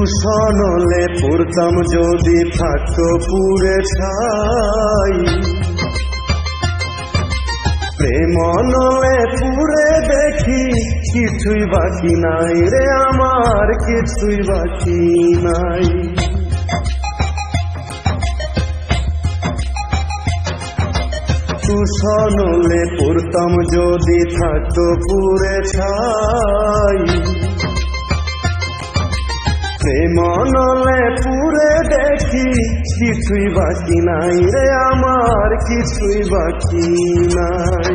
তুষনলে পড়তাম যদি থাকতো পুরে ছাই, প্রেমনলে পুরে দেখি কিছুই বাকি নাই রে আমার, কিছুই বাকি নাই। তুষনলে পড়তাম যদি থাকতো পুরে ছাই, প্রেমনলে পুরে দেখি কিছুই বাকি নাই রে আমার, কিছুই বাকি নাই।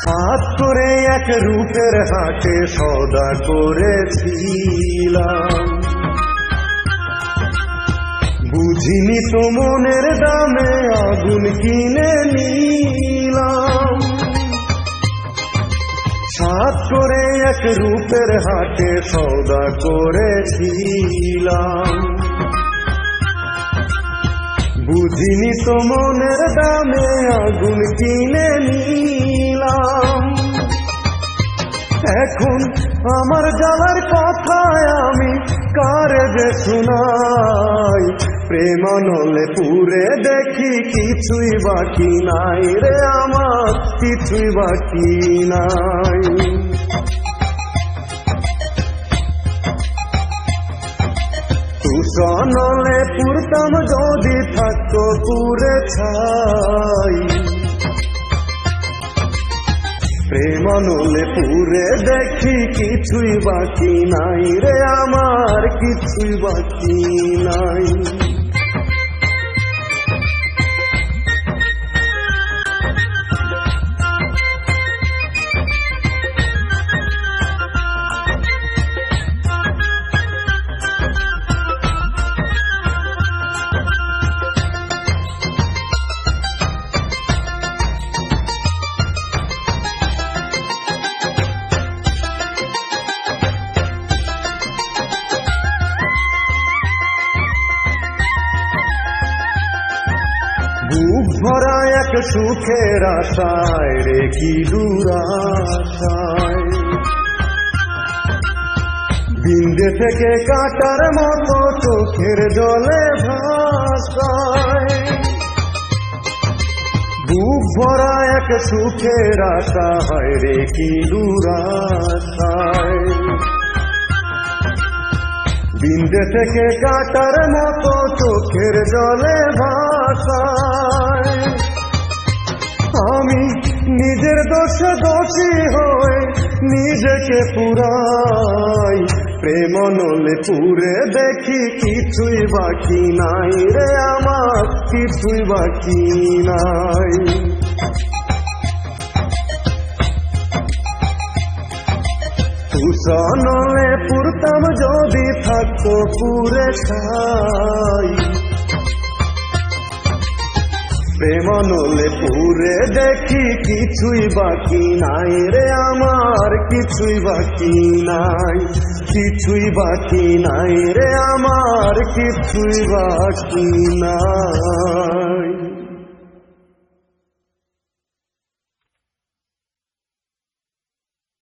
হাত করে এক রূপের হাটে সওদা করেছিলাম, বুঝিনি তো মনের দামে আগুন কিনে নিলাম। হাত করে এক রূপের হাটে সওদা করেছিলাম, বুঝিনি তো মনের দামে আগুন কিনে নিলাম। এখন আমার জ্বালার কথায় আমি কারে যে শুনাই, প্রেমনলে পুরে দেখি কিছুই বাকি নাই রে আমার, কিছুই বাকি নাই। তুষনলে পড়তাম যদি থাকতো পুরে ছাই, প্রেমনলে পুরে দেখি কিছুই বাকি নাই রে আমার, কিছুই বাকি নাই। বুক ভরা এক সুখের আশায় রে কি দুরাশায়, বিন্দে থেকে কাটার মতো চোখের জলে ভাসায়। বুক ভরা এক সুখের আশায় রে কি দুরাশায়, বিন্দে থেকে কাটার মতো চোখের জলে ভাসায়। আমি নিজের দোষে দোষী হয়ে নিজেকে পুরাই, প্রেমনলে পুরে দেখি কিছুই বাকি নাই রে আমার, কিছুই বাকি নাই। তুষনলে পড়তাম যদি থাকতো পুরে ছাই, প্রেমনলে পুরে দেখি কিছুই বাকি নাই রে আমার, কিছুই বাকি নাই, কিছুই বাকি নাই রে আমার, কিছুই বাকি নাই।